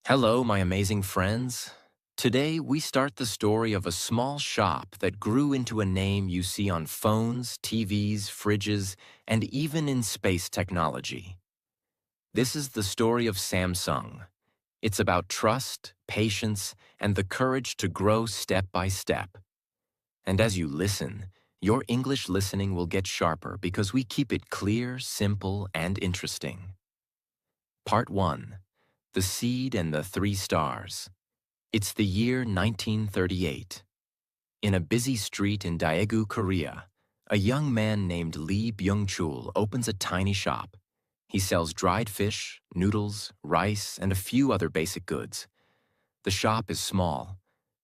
Hello, my amazing friends. Today, we start the story of a small shop that grew into a name you see on phones, TVs, fridges, and even in space technology. This is the story of Samsung. It's about trust, patience, and the courage to grow step by step. And as you listen, your English listening will get sharper because we keep it clear, simple, and interesting. Part 1. The Seed and the Three Stars. It's the year 1938. In a busy street in Daegu, Korea, a young man named Lee Byung-chul opens a tiny shop. He sells dried fish, noodles, rice, and a few other basic goods. The shop is small.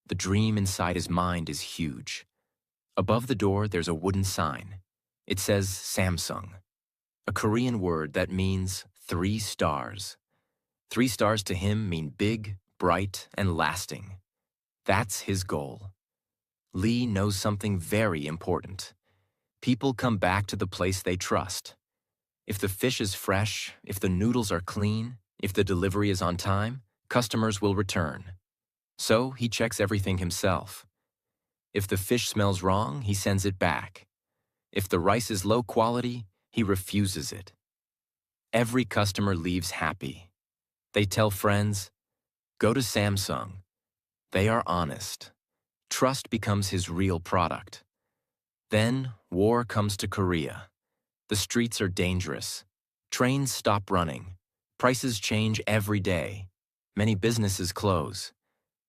The dream inside his mind is huge. Above the door, there's a wooden sign. It says Samsung, a Korean word that means 3 stars. 3 stars to him mean big, bright, and lasting. That's his goal. Lee knows something very important. People come back to the place they trust. If the fish is fresh, if the noodles are clean, if the delivery is on time, customers will return. So he checks everything himself. If the fish smells wrong, he sends it back. If the rice is low quality, he refuses it. Every customer leaves happy. They tell friends, "Go to Samsung." They are honest. Trust becomes his real product. Then, war comes to Korea. The streets are dangerous. Trains stop running. Prices change every day. Many businesses close.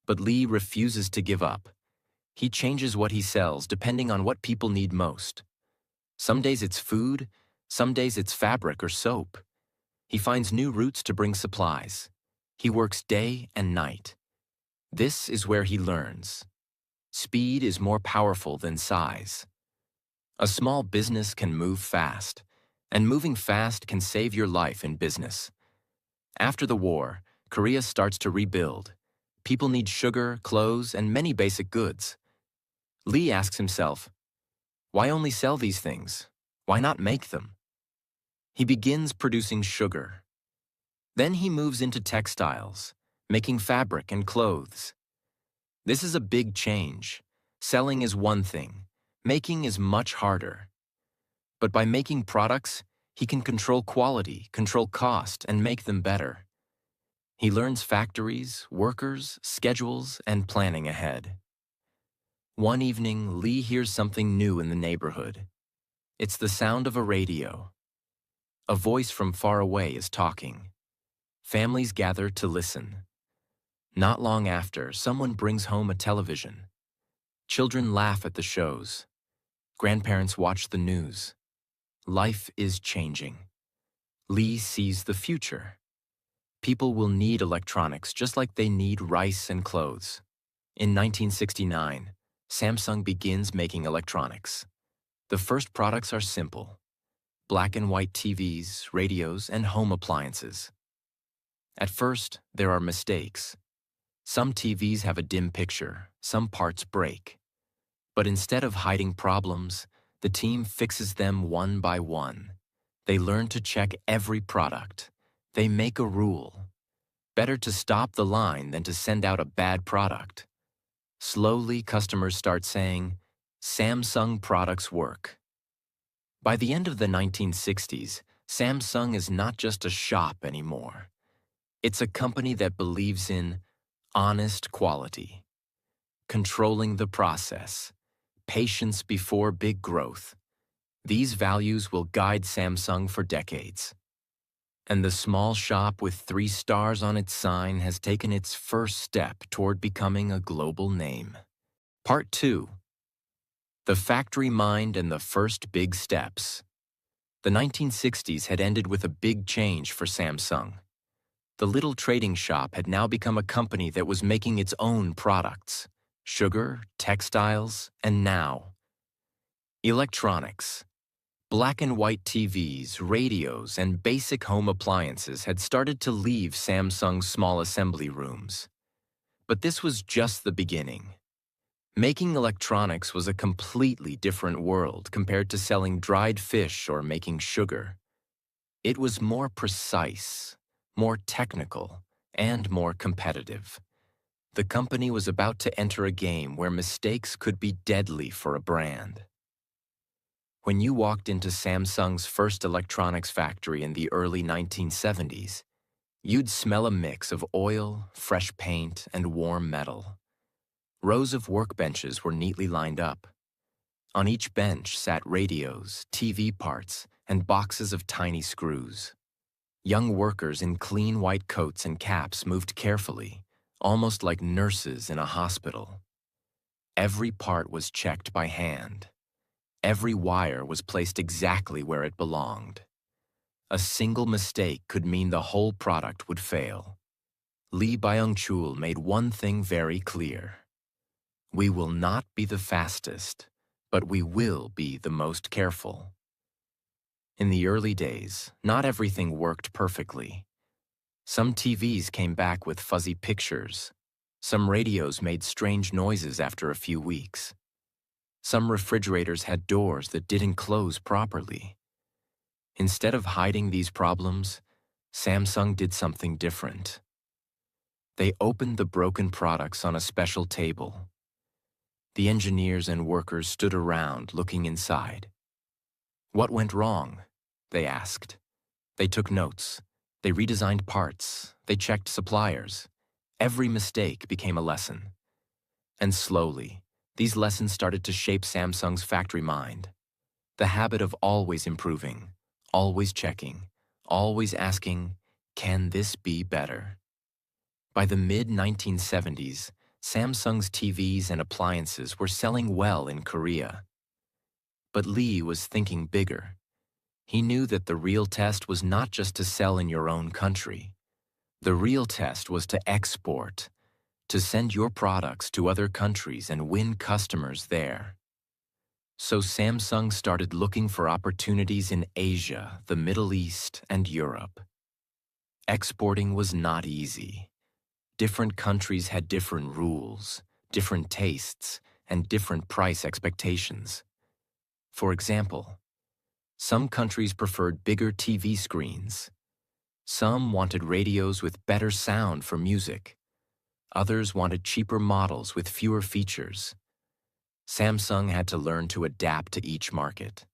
But Lee refuses to give up. He changes what he sells depending on what people need most. Some days it's food, some days it's fabric or soap. He finds new routes to bring supplies. He works day and night. This is where he learns. Speed is more powerful than size. A small business can move fast, and moving fast can save your life in business. After the war, Korea starts to rebuild. People need sugar, clothes, and many basic goods. Lee asks himself, why only sell these things? Why not make them? He begins producing sugar. Then he moves into textiles, making fabric and clothes. This is a big change. Selling is one thing. Making is much harder. But by making products, he can control quality, control cost, and make them better. He learns factories, workers, schedules, and planning ahead. One evening, Lee hears something new in the neighborhood. It's the sound of a radio. A voice from far away is talking. Families gather to listen. Not long after, someone brings home a television. Children laugh at the shows. Grandparents watch the news. Life is changing. Lee sees the future. People will need electronics just like they need rice and clothes. In 1969, Samsung begins making electronics. The first products are simple: black and white TVs, radios, and home appliances. At first, there are mistakes. Some TVs have a dim picture, some parts break. But instead of hiding problems, the team fixes them one by one. They learn to check every product. They make a rule. Better to stop the line than to send out a bad product. Slowly, customers start saying, Samsung products work. By the end of the 1960s, Samsung is not just a shop anymore. It's a company that believes in honest quality, controlling the process, patience before big growth. These values will guide Samsung for decades. And the small shop with 3 stars on its sign has taken its first step toward becoming a global name. Part 2. The Factory Mind and the First Big Steps. The 1960s had ended with a big change for Samsung. The little trading shop had now become a company that was making its own products: sugar, textiles, and now electronics. Black and white TVs, radios, and basic home appliances had started to leave Samsung's small assembly rooms. But this was just the beginning. Making electronics was a completely different world compared to selling dried fish or making sugar. It was more precise, more technical, and more competitive. The company was about to enter a game where mistakes could be deadly for a brand. When you walked into Samsung's first electronics factory in the early 1970s, you'd smell a mix of oil, fresh paint, and warm metal. Rows of workbenches were neatly lined up. On each bench sat radios, TV parts, and boxes of tiny screws. Young workers in clean white coats and caps moved carefully, almost like nurses in a hospital. Every part was checked by hand. Every wire was placed exactly where it belonged. A single mistake could mean the whole product would fail. Lee Byung-chul made one thing very clear. We will not be the fastest, but we will be the most careful. In the early days, not everything worked perfectly. Some TVs came back with fuzzy pictures. Some radios made strange noises after a few weeks. Some refrigerators had doors that didn't close properly. Instead of hiding these problems, Samsung did something different. They opened the broken products on a special table. The engineers and workers stood around looking inside. What went wrong? They asked. They took notes. They redesigned parts. They checked suppliers. Every mistake became a lesson. And slowly, these lessons started to shape Samsung's factory mind. The habit of always improving, always checking, always asking, can this be better? By the mid-1970s, Samsung's TVs and appliances were selling well in Korea. But Lee was thinking bigger. He knew that the real test was not just to sell in your own country. The real test was to export, to send your products to other countries and win customers there. So Samsung started looking for opportunities in Asia, the Middle East, and Europe. Exporting was not easy. Different countries had different rules, different tastes, and different price expectations. For example, some countries preferred bigger TV screens. Some wanted radios with better sound for music. Others wanted cheaper models with fewer features. Samsung had to learn to adapt to each market.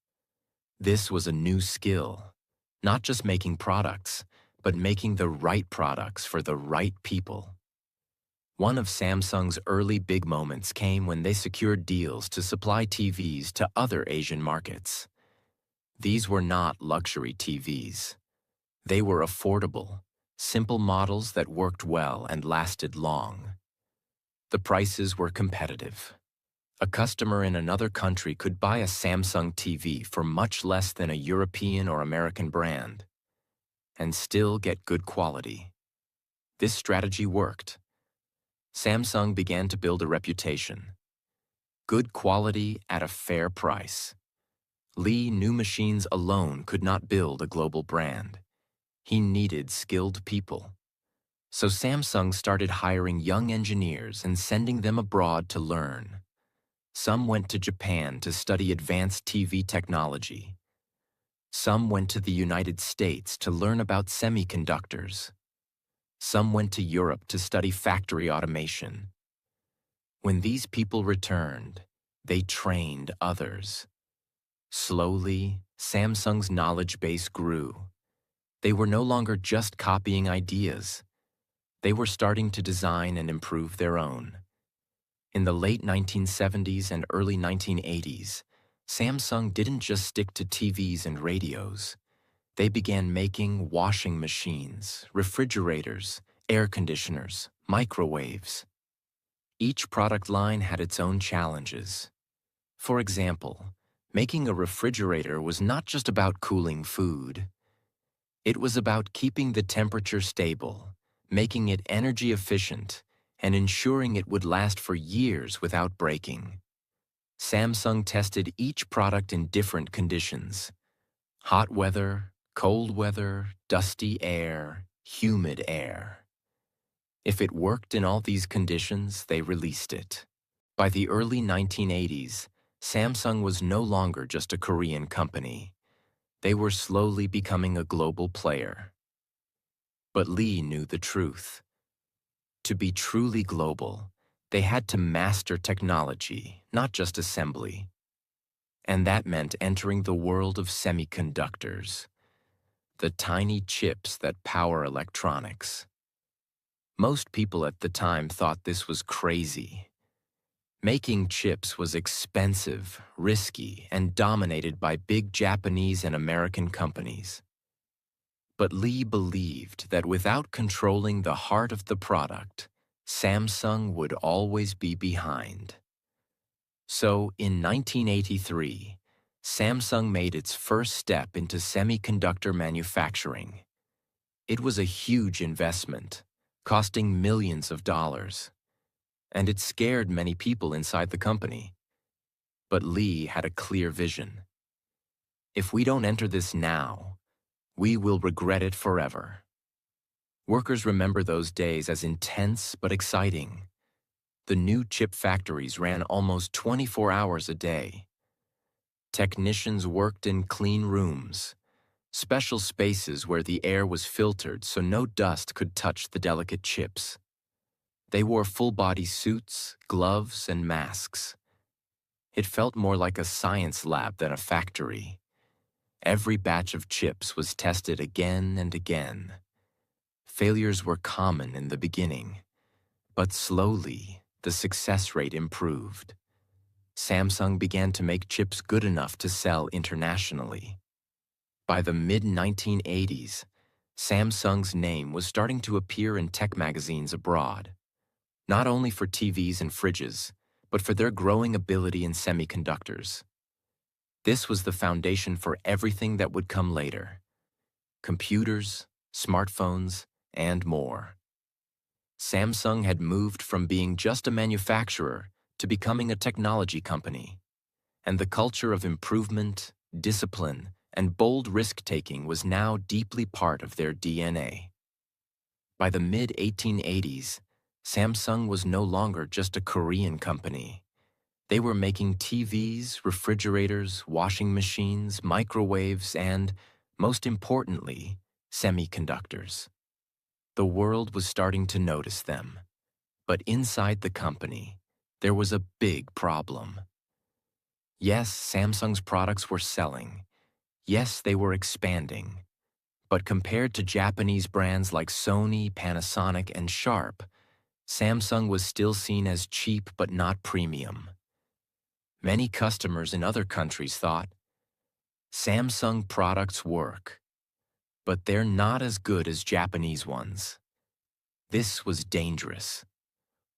This was a new skill, not just making products, but making the right products for the right people. One of Samsung's early big moments came when they secured deals to supply TVs to other Asian markets. These were not luxury TVs. They were affordable, simple models that worked well and lasted long. The prices were competitive. A customer in another country could buy a Samsung TV for much less than a European or American brand and still get good quality. This strategy worked. Samsung began to build a reputation. Good quality at a fair price. Lee knew machines alone could not build a global brand. He needed skilled people. So Samsung started hiring young engineers and sending them abroad to learn. Some went to Japan to study advanced TV technology. Some went to the United States to learn about semiconductors. Some went to Europe to study factory automation. When these people returned, they trained others. Slowly, Samsung's knowledge base grew. They were no longer just copying ideas. They were starting to design and improve their own. In the late 1970s and early 1980s, Samsung didn't just stick to TVs and radios. They began making washing machines, refrigerators, air conditioners, microwaves. Each product line had its own challenges. For example, making a refrigerator was not just about cooling food. It was about keeping the temperature stable, making it energy efficient, and ensuring it would last for years without breaking. Samsung tested each product in different conditions: hot weather, cold weather, dusty air, humid air. If it worked in all these conditions, they released it. By the early 1980s, Samsung was no longer just a Korean company. They were slowly becoming a global player. But Lee knew the truth. To be truly global, they had to master technology, not just assembly. And that meant entering the world of semiconductors, the tiny chips that power electronics. Most people at the time thought this was crazy. Making chips was expensive, risky, and dominated by big Japanese and American companies. But Lee believed that without controlling the heart of the product, Samsung would always be behind. So, in 1983, Samsung made its first step into semiconductor manufacturing. It was a huge investment, costing millions of dollars, and it scared many people inside the company. But Lee had a clear vision. If we don't enter this now, we will regret it forever. Workers remember those days as intense but exciting. The new chip factories ran almost 24 hours a day. Technicians worked in clean rooms, special spaces where the air was filtered so no dust could touch the delicate chips. They wore full-body suits, gloves, and masks. It felt more like a science lab than a factory. Every batch of chips was tested again and again. Failures were common in the beginning, but slowly the success rate improved. Samsung began to make chips good enough to sell internationally. By the mid-1980s, Samsung's name was starting to appear in tech magazines abroad, not only for TVs and fridges, but for their growing ability in semiconductors. This was the foundation for everything that would come later: computers, smartphones, and more. Samsung had moved from being just a manufacturer to becoming a technology company, and the culture of improvement, discipline, and bold risk-taking was now deeply part of their DNA. By the mid-1880s, Samsung was no longer just a Korean company. They were making TVs, refrigerators, washing machines, microwaves, and, most importantly, semiconductors. The world was starting to notice them. But inside the company, there was a big problem. Yes, Samsung's products were selling. Yes, they were expanding. But compared to Japanese brands like Sony, Panasonic, and Sharp, Samsung was still seen as cheap but not premium. Many customers in other countries thought, Samsung products work, but they're not as good as Japanese ones. This was dangerous.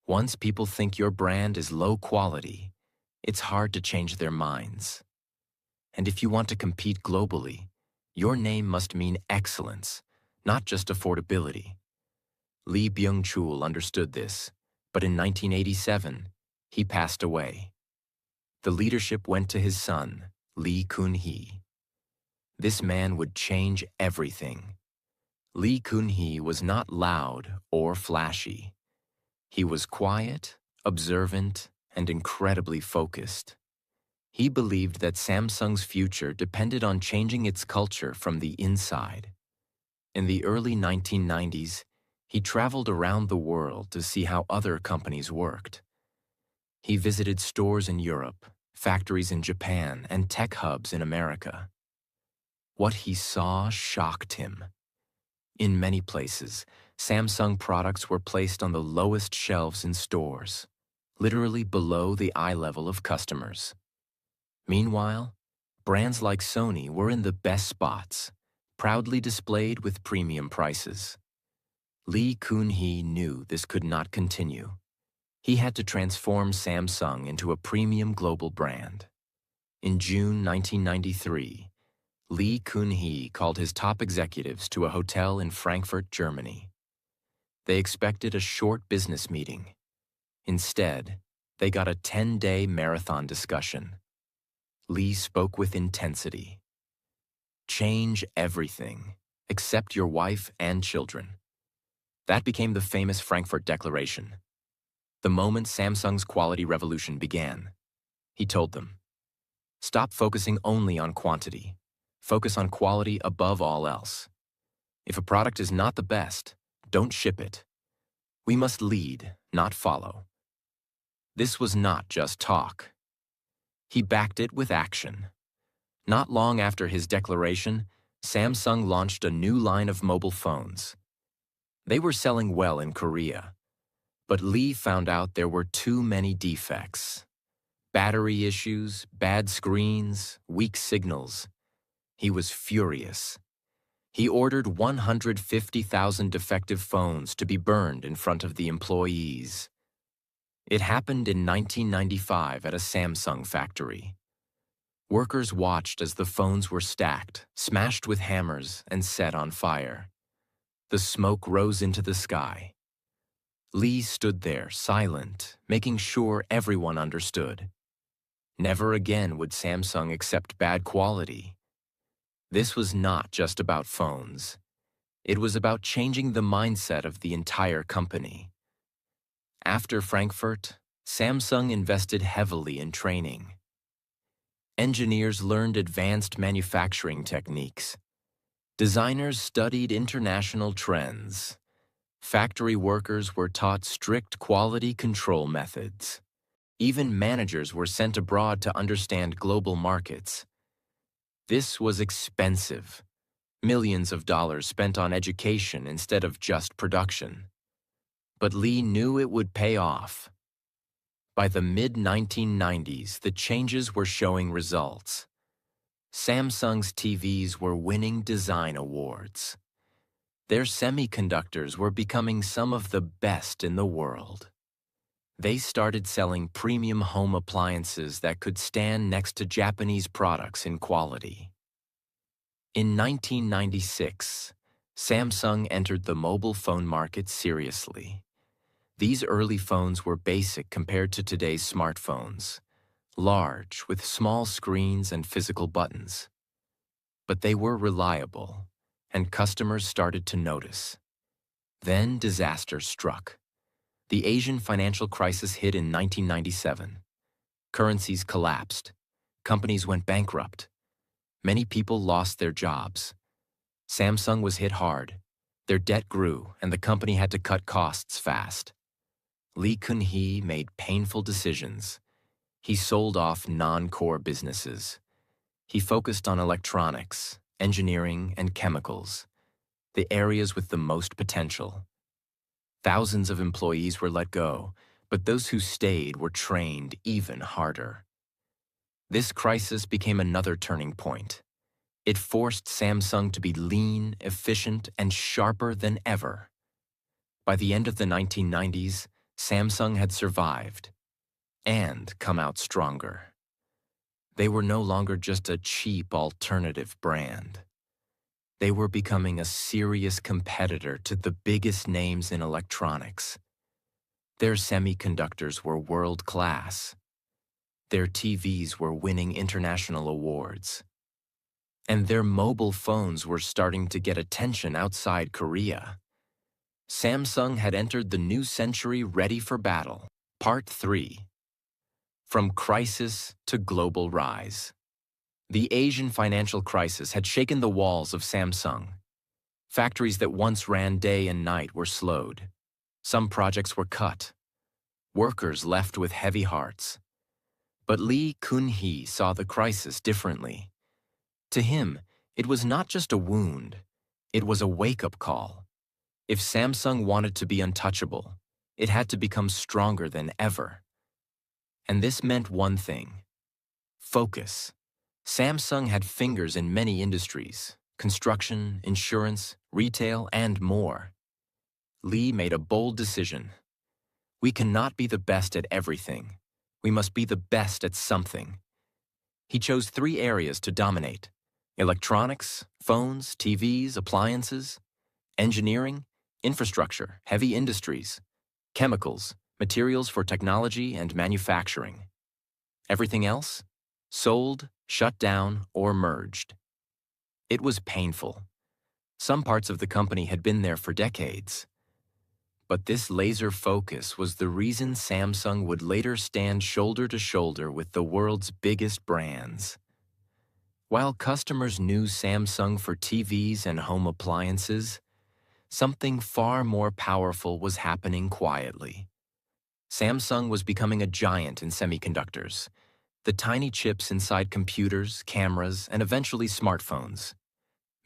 Once people think your brand is low quality, it's hard to change their minds. And if you want to compete globally, your name must mean excellence, not just affordability. Lee Byung-chul understood this, but in 1987, he passed away. The leadership went to his son, Lee Kun-hee. This man would change everything. Lee Kun-hee was not loud or flashy. He was quiet, observant, and incredibly focused. He believed that Samsung's future depended on changing its culture from the inside. In the early 1990s, he traveled around the world to see how other companies worked. He visited stores in Europe, factories in Japan, and tech hubs in America. What he saw shocked him. In many places, Samsung products were placed on the lowest shelves in stores, literally below the eye level of customers. Meanwhile, brands like Sony were in the best spots, proudly displayed with premium prices. Lee Kun-hee knew this could not continue. He had to transform Samsung into a premium global brand. In June 1993, Lee Kun-hee called his top executives to a hotel in Frankfurt, Germany. They expected a short business meeting. Instead, they got a 10-day marathon discussion. Lee spoke with intensity. Change everything, except your wife and children. That became the famous Frankfurt Declaration. The moment Samsung's quality revolution began, he told them, "Stop focusing only on quantity. Focus on quality above all else. If a product is not the best, don't ship it. We must lead, not follow. This was not just talk. He backed it with action. Not long after his declaration, Samsung launched a new line of mobile phones. They were selling well in Korea, but Lee found out there were too many defects. Battery issues, bad screens, weak signals. He was furious. He ordered 150,000 defective phones to be burned in front of the employees. It happened in 1995 at a Samsung factory. Workers watched as the phones were stacked, smashed with hammers, and set on fire. The smoke rose into the sky. Lee stood there, silent, making sure everyone understood. Never again would Samsung accept bad quality. This was not just about phones. It was about changing the mindset of the entire company. After Frankfurt, Samsung invested heavily in training. Engineers learned advanced manufacturing techniques. Designers studied international trends. Factory workers were taught strict quality control methods. Even managers were sent abroad to understand global markets. This was expensive. Millions of dollars spent on education instead of just production. But Lee knew it would pay off. By the mid-1990s, the changes were showing results. Samsung's TVs were winning design awards. Their semiconductors were becoming some of the best in the world. They started selling premium home appliances that could stand next to Japanese products in quality. In 1996, Samsung entered the mobile phone market seriously. These early phones were basic compared to today's smartphones, large with small screens and physical buttons. But they were reliable, and customers started to notice. Then disaster struck. The Asian financial crisis hit in 1997. Currencies collapsed. Companies went bankrupt. Many people lost their jobs. Samsung was hit hard. Their debt grew, and the company had to cut costs fast. Lee Kun-hee made painful decisions. He sold off non-core businesses. He focused on electronics, engineering, and chemicals, the areas with the most potential. Thousands of employees were let go, but those who stayed were trained even harder. This crisis became another turning point. It forced Samsung to be lean, efficient, and sharper than ever. By the end of the 1990s, Samsung had survived and come out stronger. They were no longer just a cheap alternative brand. They were becoming a serious competitor to the biggest names in electronics. Their semiconductors were world-class. Their TVs were winning international awards. And their mobile phones were starting to get attention outside Korea. Samsung had entered the new century ready for battle. Part 3. From Crisis to Global Rise. The Asian financial crisis had shaken the walls of Samsung. Factories that once ran day and night were slowed. Some projects were cut. Workers left with heavy hearts. But Lee Kun-hee saw the crisis differently. To him, it was not just a wound. It was a wake-up call. If Samsung wanted to be untouchable, it had to become stronger than ever. And this meant one thing: focus. Samsung had fingers in many industries: construction, insurance, retail, and more. Lee made a bold decision. We cannot be the best at everything. We must be the best at something. He chose 3 areas to dominate: electronics, phones, TVs, appliances; engineering, infrastructure, heavy industries; chemicals, materials for technology and manufacturing. Everything else? Sold, shut down, or merged. It was painful. Some parts of the company had been there for decades. But this laser focus was the reason Samsung would later stand shoulder to shoulder with the world's biggest brands. While customers knew Samsung for TVs and home appliances, something far more powerful was happening quietly. Samsung was becoming a giant in semiconductors, the tiny chips inside computers, cameras, and eventually smartphones.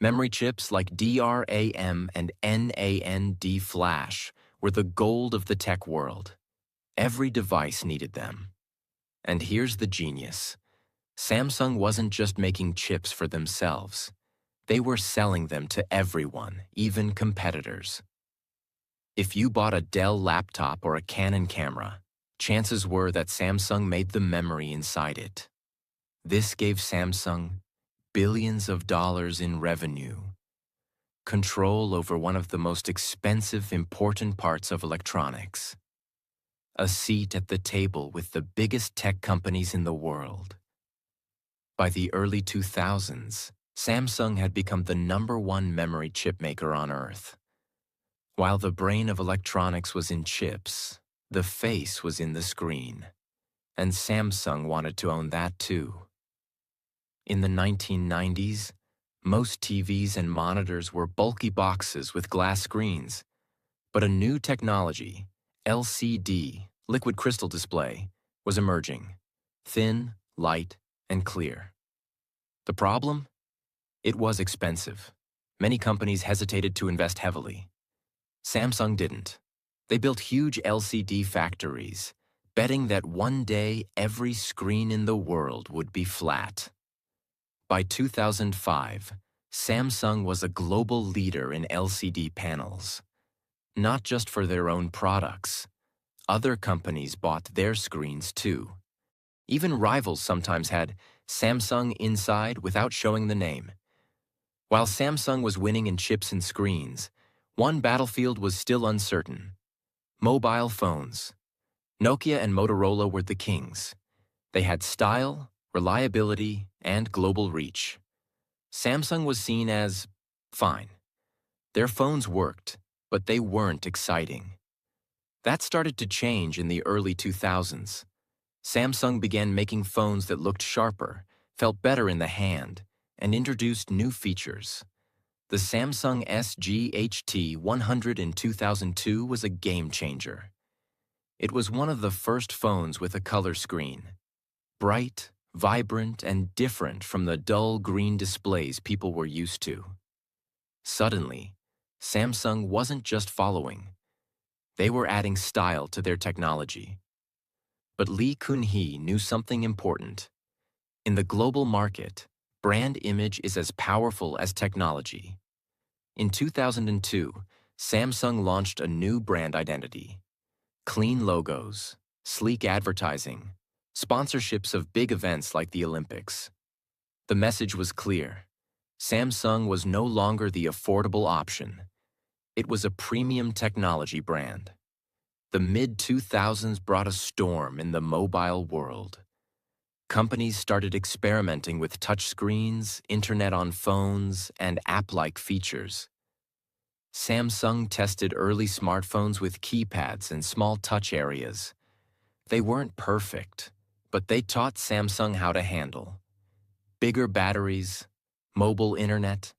Memory chips like DRAM and NAND flash were the gold of the tech world. Every device needed them. And here's the genius. Samsung wasn't just making chips for themselves. They were selling them to everyone, even competitors. If you bought a Dell laptop or a Canon camera, chances were that Samsung made the memory inside it. This gave Samsung billions of dollars in revenue, control over one of the most expensive, important parts of electronics, a seat at the table with the biggest tech companies in the world. By the early 2000s, Samsung had become the #1 memory chip maker on Earth. While the brain of electronics was in chips, the face was in the screen, and Samsung wanted to own that too. In the 1990s, most TVs and monitors were bulky boxes with glass screens, but a new technology, LCD, liquid crystal display, was emerging, thin, light, and clear. The problem? It was expensive. Many companies hesitated to invest heavily. Samsung didn't. They built huge LCD factories, betting that one day every screen in the world would be flat. By 2005, Samsung was a global leader in LCD panels. Not just for their own products. Other companies bought their screens too. Even rivals sometimes had Samsung inside without showing the name. While Samsung was winning in chips and screens, one battlefield was still uncertain. Mobile phones. Nokia and Motorola were the kings. They had style, reliability, and global reach. Samsung was seen as fine. Their phones worked, but they weren't exciting. That started to change in the early 2000s. Samsung began making phones that looked sharper, felt better in the hand, and introduced new features. The Samsung SG-HT100 in 2002 was a game changer. It was one of the first phones with a color screen. Bright, vibrant, and different from the dull green displays people were used to. Suddenly, Samsung wasn't just following. They were adding style to their technology. But Lee Kun-hee knew something important. In the global market, brand image is as powerful as technology. In 2002, Samsung launched a new brand identity. Clean logos, sleek advertising, sponsorships of big events like the Olympics. The message was clear. Samsung was no longer the affordable option. It was a premium technology brand. The mid-2000s brought a storm in the mobile world. Companies started experimenting with touchscreens, internet on phones, and app-like features. Samsung tested early smartphones with keypads and small touch areas. They weren't perfect, but they taught Samsung how to handle. Bigger batteries, mobile internet,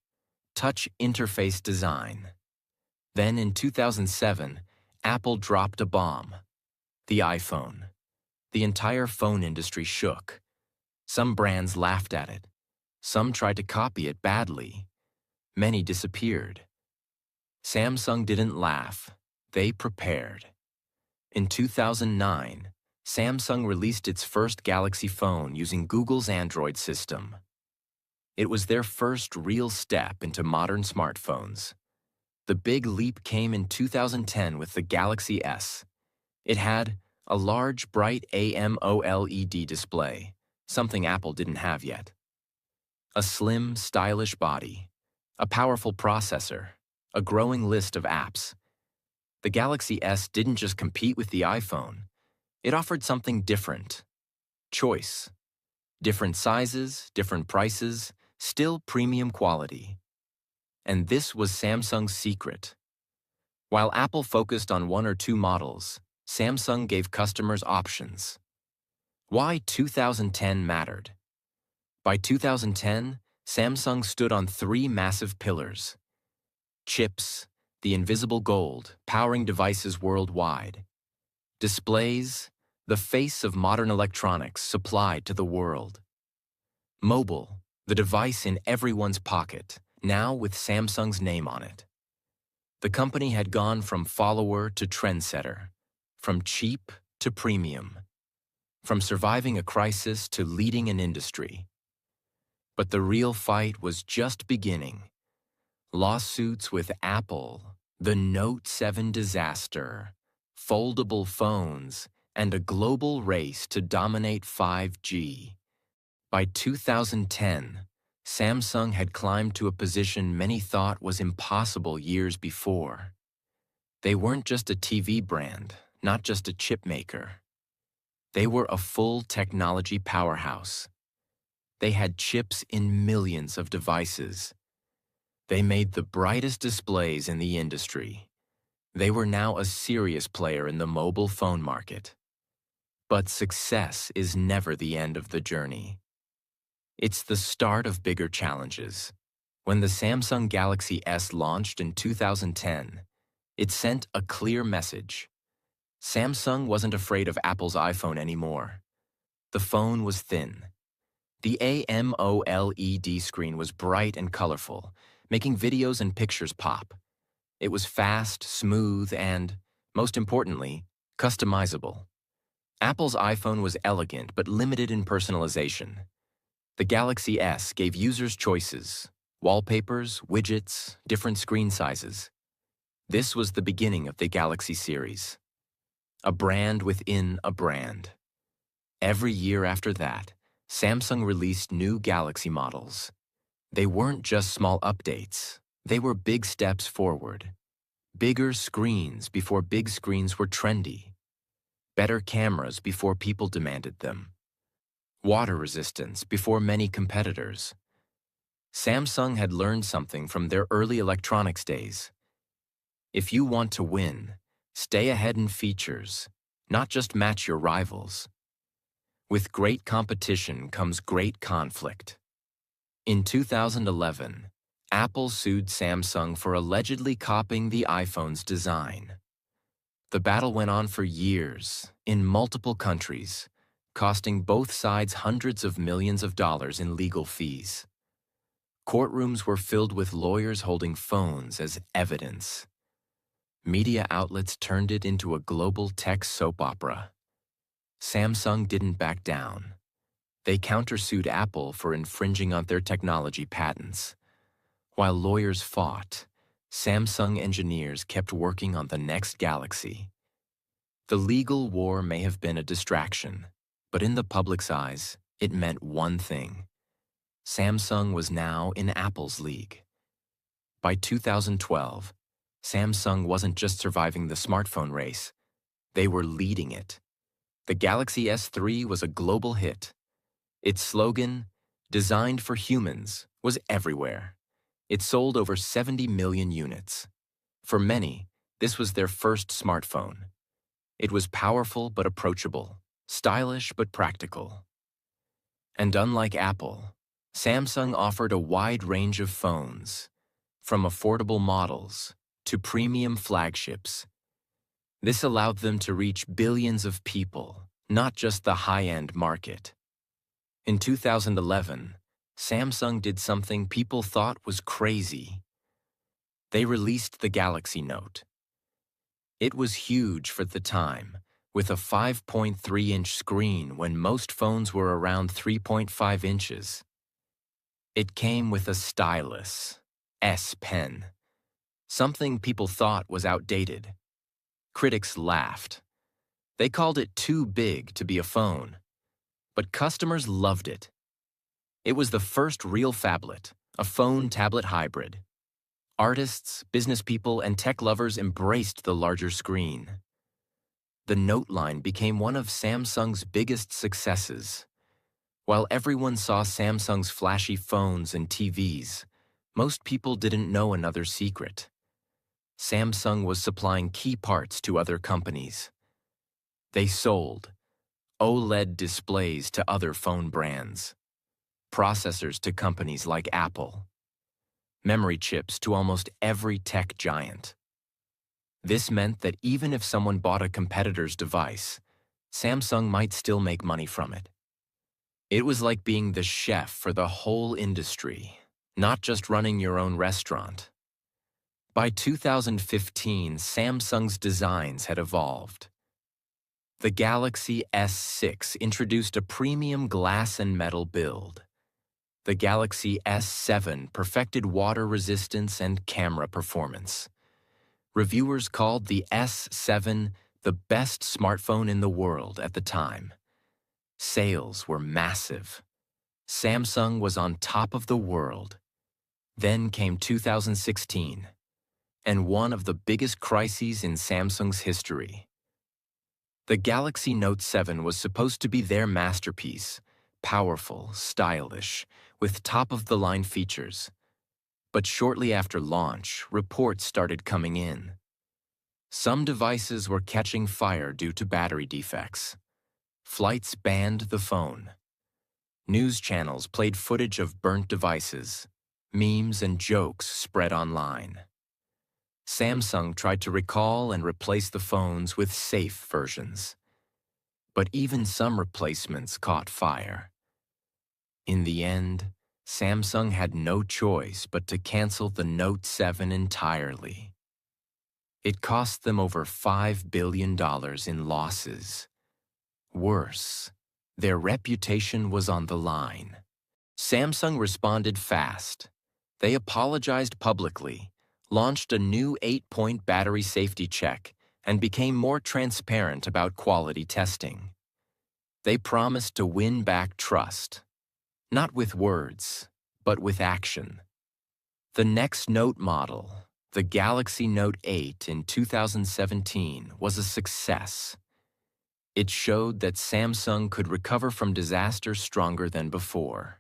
touch interface design. Then in 2007, Apple dropped a bomb. The iPhone. The entire phone industry shook. Some brands laughed at it. Some tried to copy it badly. Many disappeared. Samsung didn't laugh. They prepared. In 2009, Samsung released its first Galaxy phone using Google's Android system. It was their first real step into modern smartphones. The big leap came in 2010 with the Galaxy S. It had a large, bright AMOLED display, something Apple didn't have yet. A slim, stylish body, a powerful processor, a growing list of apps. The Galaxy S didn't just compete with the iPhone. It offered something different. Choice. Different sizes, different prices, still premium quality. And this was Samsung's secret. While Apple focused on one or two models, Samsung gave customers options. Why 2010 mattered. By 2010, Samsung stood on three massive pillars. Chips, the invisible gold, powering devices worldwide. Displays, the face of modern electronics supplied to the world. Mobile, the device in everyone's pocket, now with Samsung's name on it. The company had gone from follower to trendsetter, from cheap to premium, from surviving a crisis to leading an industry. But the real fight was just beginning. Lawsuits with Apple, the Note 7 disaster, foldable phones, and a global race to dominate 5G. By 2010, Samsung had climbed to a position many thought was impossible years before. They weren't just a TV brand, not just a chip maker. They were a full technology powerhouse. They had chips in millions of devices. They made the brightest displays in the industry. They were now a serious player in the mobile phone market. But success is never the end of the journey. It's the start of bigger challenges. When the Samsung Galaxy S launched in 2010, it sent a clear message. Samsung wasn't afraid of Apple's iPhone anymore. The phone was thin. The AMOLED screen was bright and colorful, making videos and pictures pop. It was fast, smooth, and, most importantly, customizable. Apple's iPhone was elegant but limited in personalization. The Galaxy S gave users choices, wallpapers, widgets, different screen sizes. This was the beginning of the Galaxy series. A brand within a brand. Every year after that, Samsung released new Galaxy models. They weren't just small updates. They were big steps forward. Bigger screens before big screens were trendy. Better cameras before people demanded them. Water resistance before many competitors. Samsung had learned something from their early electronics days. If you want to win, stay ahead in features, not just match your rivals. With great competition comes great conflict. In 2011, Apple sued Samsung for allegedly copying the iPhone's design. The battle went on for years, in multiple countries, costing both sides hundreds of millions of dollars in legal fees. Courtrooms were filled with lawyers holding phones as evidence. Media outlets turned it into a global tech soap opera. Samsung didn't back down. They countersued Apple for infringing on their technology patents. While lawyers fought, Samsung engineers kept working on the next Galaxy. The legal war may have been a distraction, but in the public's eyes, it meant one thing. Samsung was now in Apple's league. By 2012, Samsung wasn't just surviving the smartphone race, they were leading it. The Galaxy S3 was a global hit. Its slogan, "Designed for Humans," was everywhere. It sold over 70 million units. For many, this was their first smartphone. It was powerful but approachable, stylish but practical. And unlike Apple, Samsung offered a wide range of phones, from affordable models to premium flagships. This allowed them to reach billions of people, not just the high-end market. In 2011, Samsung did something people thought was crazy. They released the Galaxy Note. It was huge for the time, with a 5.3-inch screen when most phones were around 3.5 inches. It came with a stylus, S Pen, something people thought was outdated. Critics laughed. They called it too big to be a phone. But customers loved it. It was the first real phablet, a phone-tablet hybrid. Artists, business people, and tech lovers embraced the larger screen. The Note line became one of Samsung's biggest successes. While everyone saw Samsung's flashy phones and TVs, most people didn't know another secret. Samsung was supplying key parts to other companies. They sold OLED displays to other phone brands, processors to companies like Apple, memory chips to almost every tech giant. This meant that even if someone bought a competitor's device, Samsung might still make money from it. It was like being the chef for the whole industry, not just running your own restaurant. By 2015, Samsung's designs had evolved. The Galaxy S6 introduced a premium glass and metal build. The Galaxy S7 perfected water resistance and camera performance. Reviewers called the S7 the best smartphone in the world at the time. Sales were massive. Samsung was on top of the world. Then came 2016, and one of the biggest crises in Samsung's history. The Galaxy Note 7 was supposed to be their masterpiece, powerful, stylish, with top-of-the-line features. But shortly after launch, reports started coming in. Some devices were catching fire due to battery defects. Flights banned the phone. News channels played footage of burnt devices. Memes and jokes spread online. Samsung tried to recall and replace the phones with safe versions. But even some replacements caught fire. In the end, Samsung had no choice but to cancel the Note 7 entirely. It cost them over $5 billion in losses. Worse, their reputation was on the line. Samsung responded fast. They apologized publicly, launched a new 8-point battery safety check, and became more transparent about quality testing. They promised to win back trust, not with words, but with action. The next Note model, the Galaxy Note 8 in 2017, was a success. It showed that Samsung could recover from disaster stronger than before.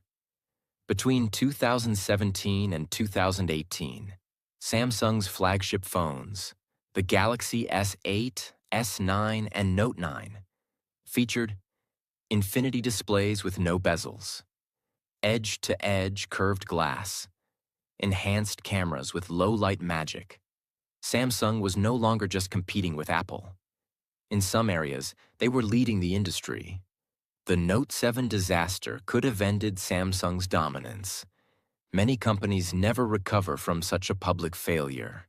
Between 2017 and 2018, Samsung's flagship phones, the Galaxy S8, S9, and Note 9, featured infinity displays with no bezels, edge-to-edge curved glass, enhanced cameras with low-light magic. Samsung was no longer just competing with Apple. In some areas, they were leading the industry. The Note 7 disaster could have ended Samsung's dominance. Many companies never recover from such a public failure.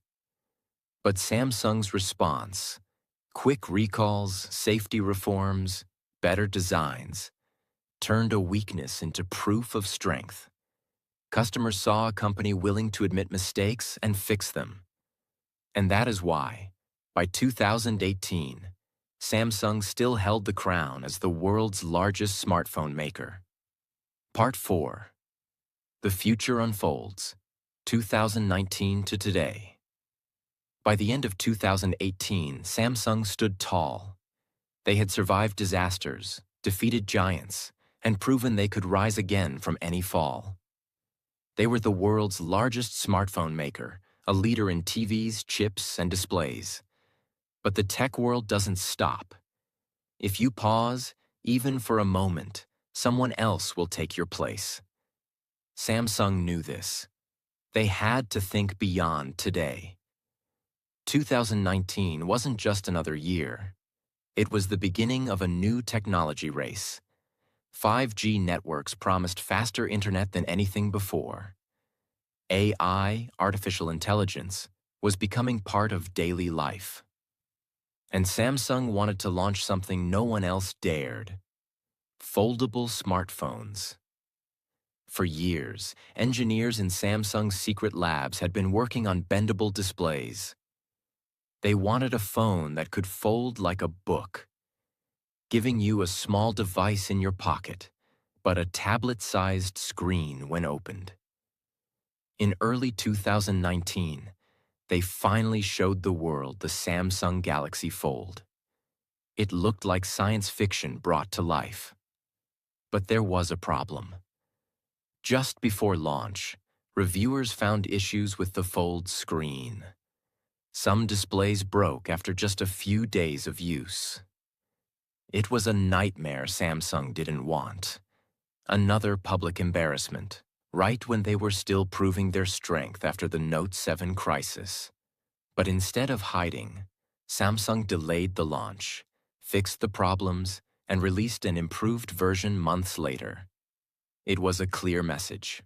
But Samsung's response, quick recalls, safety reforms, better designs, turned a weakness into proof of strength. Customers saw a company willing to admit mistakes and fix them. And that is why, by 2018, Samsung still held the crown as the world's largest smartphone maker. Part 4. The Future Unfolds, 2019 to today. By the end of 2018, Samsung stood tall. They had survived disasters, defeated giants, and proven they could rise again from any fall. They were the world's largest smartphone maker, a leader in TVs, chips, and displays. But the tech world doesn't stop. If you pause, even for a moment, someone else will take your place. Samsung knew this. They had to think beyond today. 2019 wasn't just another year. It was the beginning of a new technology race. 5G networks promised faster internet than anything before. AI, artificial intelligence, was becoming part of daily life. And Samsung wanted to launch something no one else dared: foldable smartphones. For years, engineers in Samsung's secret labs had been working on bendable displays. They wanted a phone that could fold like a book, giving you a small device in your pocket, but a tablet-sized screen when opened. In early 2019, they finally showed the world the Samsung Galaxy Fold. It looked like science fiction brought to life. But there was a problem. Just before launch, reviewers found issues with the Fold screen. Some displays broke after just a few days of use. It was a nightmare Samsung didn't want. Another public embarrassment, right when they were still proving their strength after the Note 7 crisis. But instead of hiding, Samsung delayed the launch, fixed the problems, and released an improved version months later. It was a clear message.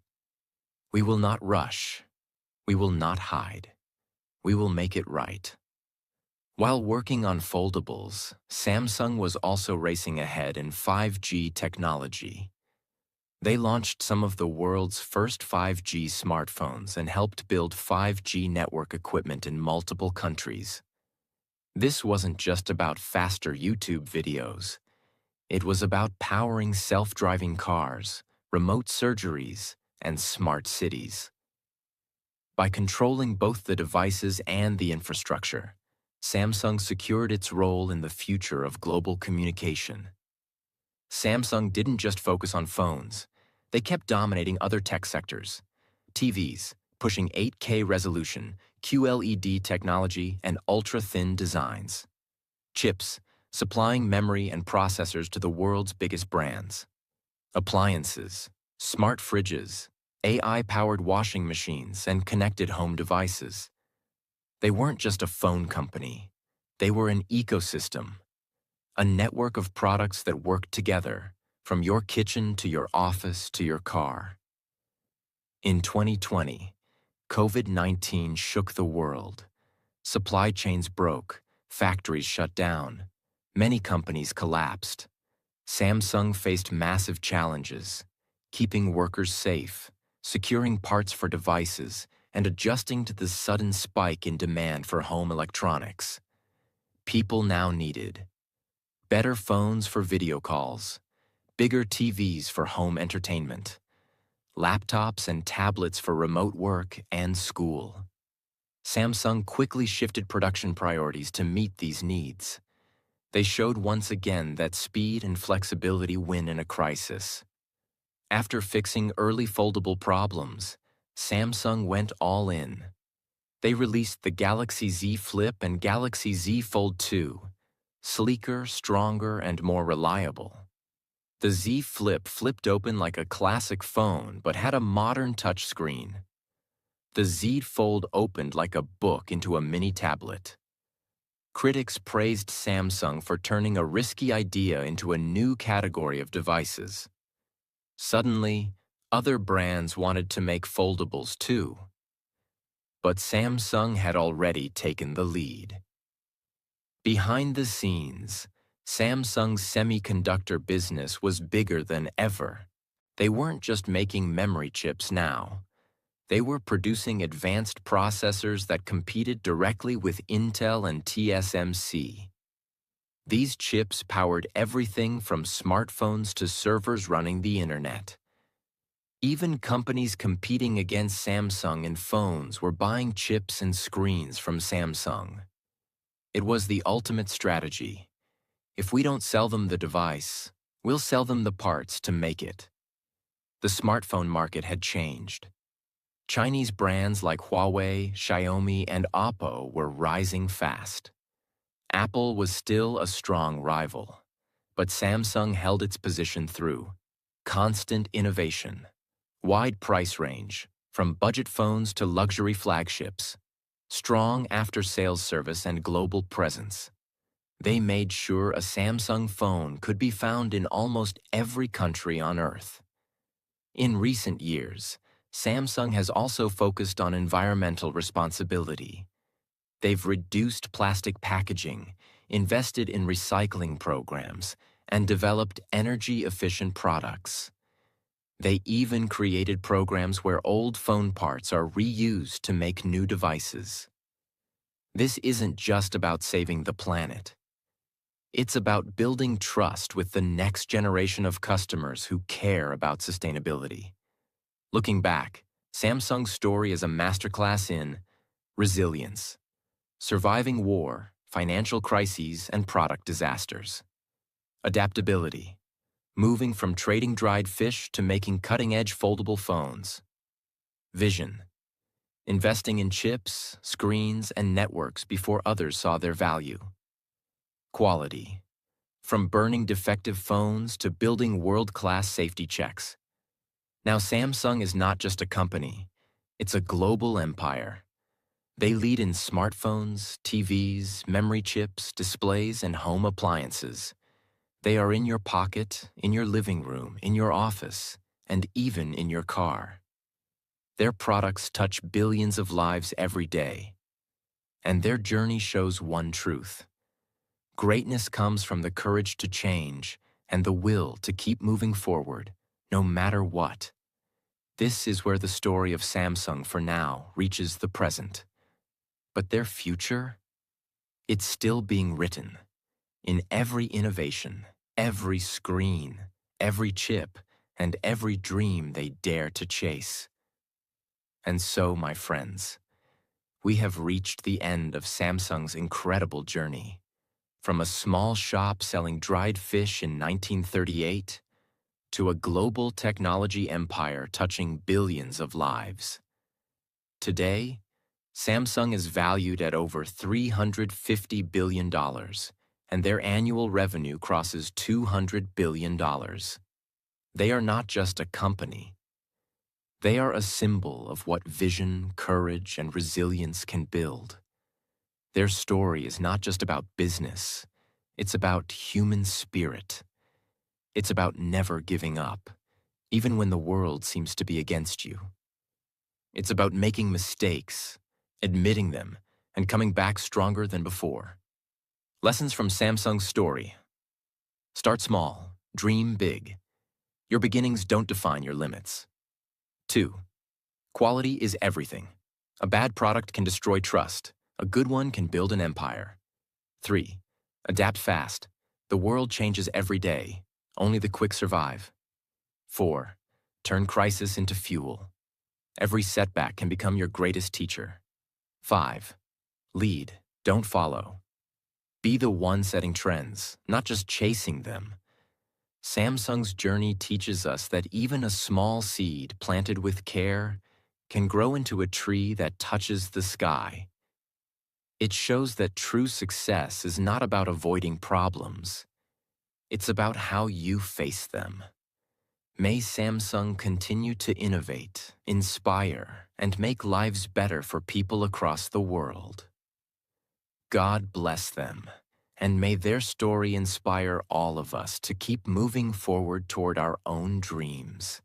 We will not rush. We will not hide. We will make it right. While working on foldables, Samsung was also racing ahead in 5G technology. They launched some of the world's first 5G smartphones and helped build 5G network equipment in multiple countries. This wasn't just about faster YouTube videos. It was about powering self-driving cars, remote surgeries, and smart cities. By controlling both the devices and the infrastructure, Samsung secured its role in the future of global communication. Samsung didn't just focus on phones. They kept dominating other tech sectors. TVs, pushing 8K resolution, QLED technology, and ultra-thin designs. Chips, supplying memory and processors to the world's biggest brands. Appliances, smart fridges, AI-powered washing machines, and connected home devices. They weren't just a phone company. They were an ecosystem, a network of products that worked together, from your kitchen to your office to your car. In 2020, COVID-19 shook the world. Supply chains broke, factories shut down, many companies collapsed. Samsung faced massive challenges, keeping workers safe, securing parts for devices, and adjusting to the sudden spike in demand for home electronics. People now needed better phones for video calls, bigger TVs for home entertainment, laptops and tablets for remote work and school. Samsung quickly shifted production priorities to meet these needs. They showed once again that speed and flexibility win in a crisis. After fixing early foldable problems, Samsung went all in. They released the Galaxy Z Flip and Galaxy Z Fold 2, sleeker, stronger, and more reliable. The Z Flip flipped open like a classic phone but had a modern touchscreen. The Z Fold opened like a book into a mini tablet. Critics praised Samsung for turning a risky idea into a new category of devices. Suddenly, other brands wanted to make foldables too. But Samsung had already taken the lead. Behind the scenes, Samsung's semiconductor business was bigger than ever. They weren't just making memory chips now. They were producing advanced processors that competed directly with Intel and TSMC. These chips powered everything from smartphones to servers running the internet. Even companies competing against Samsung in phones were buying chips and screens from Samsung. It was the ultimate strategy. If we don't sell them the device, we'll sell them the parts to make it. The smartphone market had changed. Chinese brands like Huawei, Xiaomi, and Oppo were rising fast. Apple was still a strong rival, but Samsung held its position through constant innovation, wide price range, from budget phones to luxury flagships, strong after-sales service and global presence. They made sure a Samsung phone could be found in almost every country on Earth. In recent years, Samsung has also focused on environmental responsibility. They've reduced plastic packaging, invested in recycling programs, and developed energy-efficient products. They even created programs where old phone parts are reused to make new devices. This isn't just about saving the planet. It's about building trust with the next generation of customers who care about sustainability. Looking back, Samsung's story is a masterclass in resilience, surviving war, financial crises, and product disasters. Adaptability, moving from trading dried fish to making cutting-edge foldable phones. Vision, investing in chips, screens, and networks before others saw their value. Quality, from burning defective phones to building world-class safety checks. Now Samsung is not just a company, it's a global empire. They lead in smartphones, TVs, memory chips, displays, and home appliances. They are in your pocket, in your living room, in your office, and even in your car. Their products touch billions of lives every day, and their journey shows one truth. Greatness comes from the courage to change and the will to keep moving forward, no matter what. This is where the story of Samsung for now reaches the present. But their future? It's still being written. In every innovation, every screen, every chip, and every dream they dare to chase. And so, my friends, we have reached the end of Samsung's incredible journey. From a small shop selling dried fish in 1938 to a global technology empire touching billions of lives. Today, Samsung is valued at over $350 billion, and their annual revenue crosses $200 billion. They are not just a company. They are a symbol of what vision, courage, and resilience can build. Their story is not just about business. It's about human spirit. It's about never giving up, even when the world seems to be against you. It's about making mistakes, admitting them, and coming back stronger than before. Lessons from Samsung's story. Start small, dream big. Your beginnings don't define your limits. 2. Quality is everything. A bad product can destroy trust. A good one can build an empire. 3. Adapt fast. The world changes every day. Only the quick survive. 4. Turn crisis into fuel. Every setback can become your greatest teacher. 5. Lead, don't follow. Be the one setting trends, not just chasing them. Samsung's journey teaches us that even a small seed planted with care can grow into a tree that touches the sky. It shows that true success is not about avoiding problems. It's about how you face them. May Samsung continue to innovate, inspire, and make lives better for people across the world. God bless them, and may their story inspire all of us to keep moving forward toward our own dreams.